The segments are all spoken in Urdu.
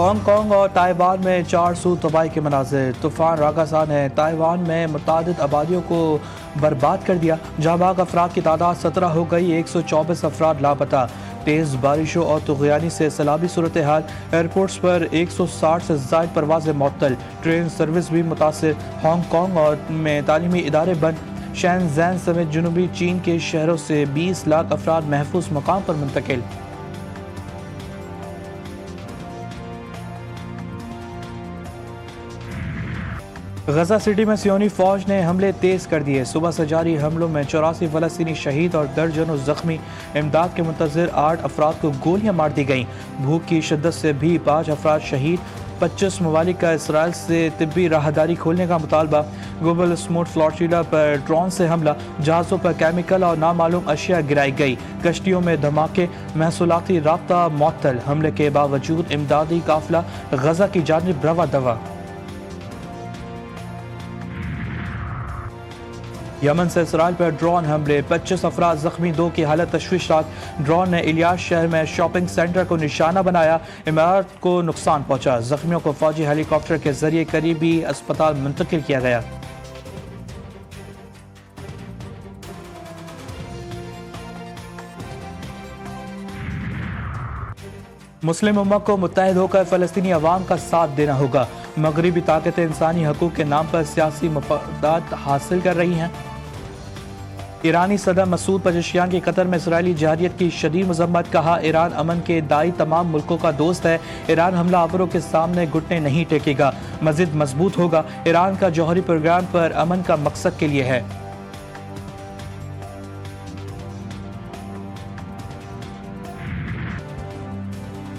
ہانگ کانگ اور تائیوان میں 4 سو تباہی کے مناظر۔ طوفان راکاسا نے تائیوان میں متعدد آبادیوں کو برباد کر دیا۔ جاں بحق افراد کی تعداد 17 ہو گئی، 124 افراد لاپتہ۔ تیز بارشوں اور طغیانی سے سیلابی صورتحال، ایئرپورٹس پر 160 سے زائد پروازیں معطل، ٹرین سروس بھی متاثر۔ ہانگ کانگ میں تعلیمی ادارے بند۔ شینزین سمیت جنوبی چین کے شہروں سے 20 لاکھ افراد محفوظ مقام پر منتقل۔ غزہ سٹی میں صہیونی فوج نے حملے تیز کر دیے۔ صبح سے جاری حملوں میں 84 فلسطینی شہید اور درجنوں زخمی۔ امداد کے منتظر 8 افراد کو گولیاں مار دی گئیں۔ بھوک کی شدت سے بھی 5 افراد شہید۔ 25 ممالک کا اسرائیل سے طبی راہداری کھولنے کا مطالبہ۔ گلوبل سموٹ فلاٹیلا پر ڈرون سے حملہ، جہازوں پر کیمیکل اور نامعلوم اشیاء گرائی گئی۔ کشتیوں میں دھماکے، محصولاتی رابطہ معطل۔ حملے کے باوجود امدادی قافلہ غزہ کی جانب رواں دواں۔ یمن سے اسرائیل پر ڈرون حملے، 25 افراد زخمی، 2 کی حالت تشویشناک۔ ڈرون نے الیاس شہر میں شاپنگ سینٹر کو نشانہ بنایا، عمارت کو نقصان پہنچا۔ زخمیوں کو فوجی ہیلی کاپٹر کے ذریعے قریبی اسپتال منتقل کیا گیا۔ مسلم امت کو متحد ہو کر فلسطینی عوام کا ساتھ دینا ہوگا۔ مغربی طاقتیں انسانی حقوق کے نام پر سیاسی مفادات حاصل کر رہی ہیں۔ ایرانی صدر مسعود پزشکیان کی قطر میں اسرائیلی جارحیت کی شدید مذمت، کہا ایران امن کے داعی تمام ملکوں کا دوست ہے، ایران حملہ آوروں کے سامنے گھٹنے نہیں ٹیکے گا، مزید مضبوط ہوگا، ایران کا جوہری پروگرام پر امن کا مقصد کے لیے ہے۔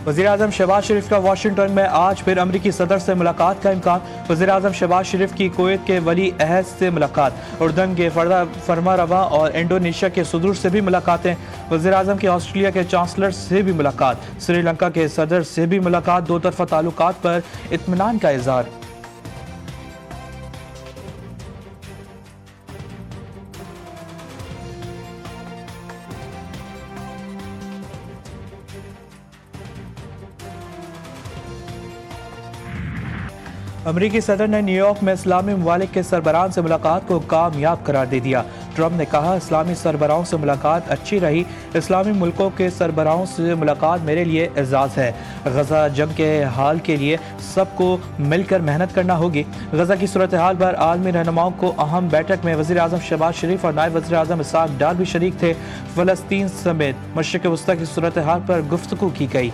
وزیراعظم شہباز شریف کا واشنگٹن میں آج پھر امریکی صدر سے ملاقات کا امکان۔ وزیراعظم شہباز شریف کی کویت کے ولی عہد سے ملاقات، اردن کے فرما رواں اور انڈونیشیا کے صدور سے بھی ملاقاتیں۔ وزیراعظم کی آسٹریلیا کے چانسلر سے بھی ملاقات، سری لنکا کے صدر سے بھی ملاقات، دو طرفہ تعلقات پر اطمینان کا اظہار۔ امریکی صدر نے نیو یارک میں اسلامی ممالک کے سربراہان سے ملاقات کو کامیاب قرار دے دیا۔ ٹرمپ نے کہا اسلامی سربراہوں سے ملاقات اچھی رہی، اسلامی ملکوں کے سربراہوں سے ملاقات میرے لیے اعزاز ہے۔ غزہ جنگ کے حال کے لیے سب کو مل کر محنت کرنا ہوگی۔ غزہ کی صورتحال پر عالمی رہنماؤں کو اہم بیٹھک میں وزیر اعظم شہباز شریف اور نائب وزیر اعظم اسحاق ڈار بھی شریک تھے۔ فلسطین سمیت مشرق وسطیٰ کی صورتحال پر گفتگو کی گئی۔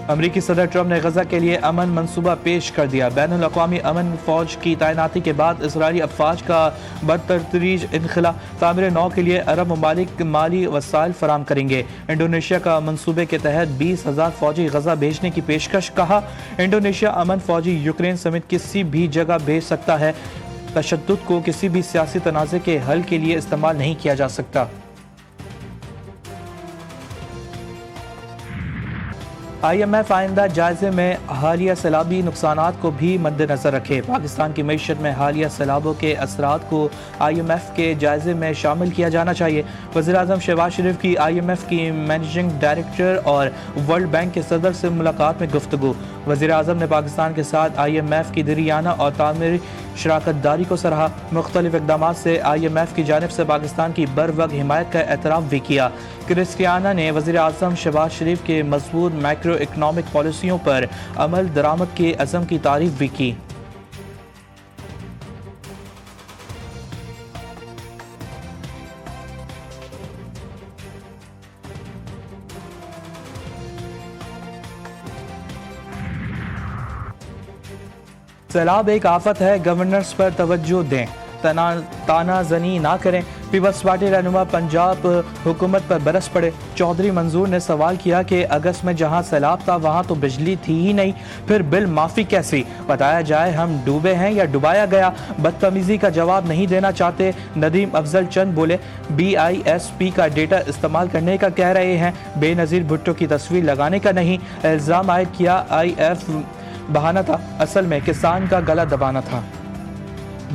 امریکی صدر ٹرمپ نے غزہ کے لیے امن منصوبہ پیش کر دیا۔ بین الاقوامی امن فوج کی تعیناتی کے بعد اسرائیلی افواج کا بتدریج انخلا، تعمیر نو کے لیے عرب ممالک مالی وسائل فراہم کریں گے۔ انڈونیشیا کا منصوبے کے تحت 20,000 فوجی غزہ بھیجنے کی پیشکش، کہا انڈونیشیا امن فوجی یوکرین سمیت کسی بھی جگہ بھیج سکتا ہے، تشدد کو کسی بھی سیاسی تنازع کے حل کے لیے استعمال نہیں کیا جا سکتا۔ آئی ایم ایف آئندہ جائزے میں حالیہ سیلابی نقصانات کو بھی مد نظر رکھے۔ پاکستان کی معیشت میں حالیہ سیلابوں کے اثرات کو آئی ایم ایف کے جائزے میں شامل کیا جانا چاہیے۔ وزیراعظم شہباز شریف کی آئی ایم ایف کی مینیجنگ ڈائریکٹر اور ورلڈ بینک کے صدر سے ملاقات میں گفتگو۔ وزیر اعظم نے پاکستان کے ساتھ آئی ایم ایف کی دیرینہ اور تعمیری شراکت داری کو سراہا۔ مختلف اقدامات سے آئی ایم ایف کی جانب سے پاکستان کی بروقت حمایت کا اعتراف بھی کیا۔ کرسٹیانا نے وزیر اعظم شہباز شریف کے مضبوط مائکرو اکنامک پالیسیوں پر عمل درآمد کے عزم کی تعریف بھی کی۔ سیلاب ایک آفت ہے، گورننس پر توجہ دیں، تانا زنی نہ کریں۔ پیپلز پارٹی رہنما پنجاب حکومت پر برس پڑے۔ چودھری منظور نے سوال کیا کہ اگست میں جہاں سیلاب تھا وہاں تو بجلی تھی ہی نہیں، پھر بل معافی کیسی؟ بتایا جائے ہم ڈوبے ہیں یا ڈبایا گیا؟ بدتمیزی کا جواب نہیں دینا چاہتے۔ ندیم افضل چند بولے بی آئی ایس پی کا ڈیٹا استعمال کرنے کا کہہ رہے ہیں، بے نظیر بھٹو کی تصویر لگانے کا نہیں۔ الزام عائد کیا آئی ایف بہانہ تھا، اصل میں کسان کا گلا دبانا تھا۔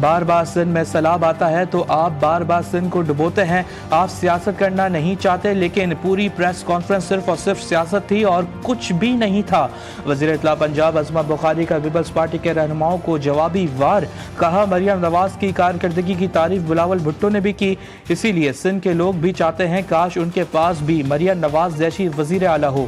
بار بار سندھ میں سیلاب آتا ہے تو آپ بار بار سندھ کو ڈبوتے ہیں. آپ سیاست کرنا نہیں چاہتے لیکن پوری پریس کانفرنس صرف اور صرف سیاست تھی اور کچھ بھی نہیں تھا. وزیر اطلاع پنجاب عصمت بخاری کا پیپلز پارٹی کے رہنماؤں کو جوابی وار. کہا مریم نواز کی کارکردگی کی تعریف بلاول بھٹو نے بھی کی. اسی لیے سندھ کے لوگ بھی چاہتے ہیں کاش ان کے پاس بھی مریم نواز جیسی وزیر اعلیٰ ہو.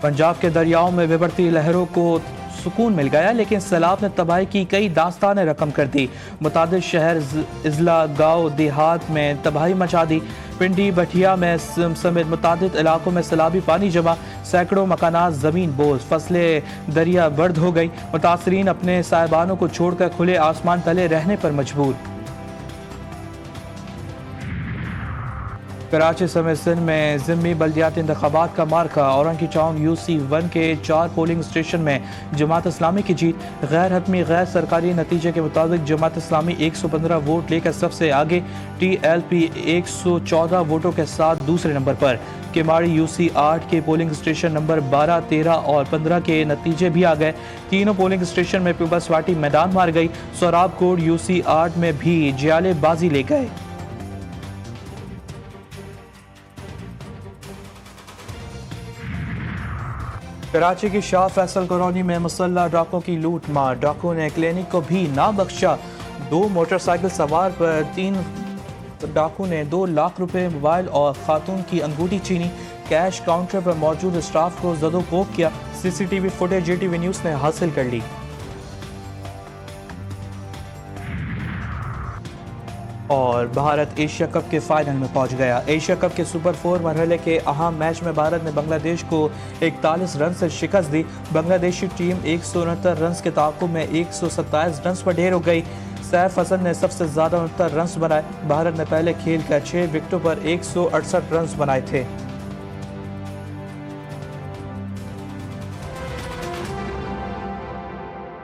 پنجاب کے دریاؤں میں بڑھتی لہروں کو سکون مل گیا لیکن سیلاب نے تباہی کی کئی داستانیں رقم کر دی. متعدد شہر، اضلاع، گاؤں، دیہات میں تباہی مچا دی. پنڈی، بٹھیا میں سمیت متعدد علاقوں میں سیلابی پانی جمع. سینکڑوں مکانات زمین بوز، فصلیں دریا برد ہو گئی. متاثرین اپنے صاحبانوں کو چھوڑ کر کھلے آسمان تلے رہنے پر مجبور. کراچی سمیت سندھ میں ضمنی بلدیاتی انتخابات کا مارکا. اورنگی ٹاؤن UC1 کے 4 پولنگ اسٹیشن میں جماعت اسلامی کی جیت. غیر حتمی غیر سرکاری نتیجے کے مطابق جماعت اسلامی 115 ووٹ لے کر سب سے آگے. TLP 114 ووٹوں کے ساتھ دوسرے نمبر پر. کیماڑی UC8 کے پولنگ اسٹیشن نمبر 12، 13 اور 15 کے نتیجے بھی آ گئے. تینوں پولنگ اسٹیشن میں پیپلز پارٹی میدان مار گئی. سوراب کوٹ UC8 میں بھی جیالے بازی لے گئے. کراچی کی شاہ فیصل کالونی میں مسلح ڈاکوں کی لوٹ مار. ڈاکوں نے کلینک کو بھی نہ بخشا. 2 موٹر سائیکل سوار پر 3 ڈاکوں نے 2 لاکھ روپے، موبائل اور خاتون کی انگوٹھی چھینی. کیش کاؤنٹر پر موجود اسٹاف کو زد و کوب کیا. CCTV فوٹیج JTV نیوز نے حاصل کر لی. اور بھارت ایشیا کپ کے فائنل میں پہنچ گیا. ایشیا کپ کے سپر 4 مرحلے کے اہم میچ میں بھارت نے بنگلہ دیش کو 41 رن سے شکست دی. بنگلہ دیشی ٹیم 169 رنز کے تعاقب میں 127 رنز پر ڈھیر ہو گئی. سیف حسن نے سب سے زیادہ 69 رنز بنائے. بھارت نے پہلے کھیل کر 6 وکٹوں پر 168 رنز بنائے تھے.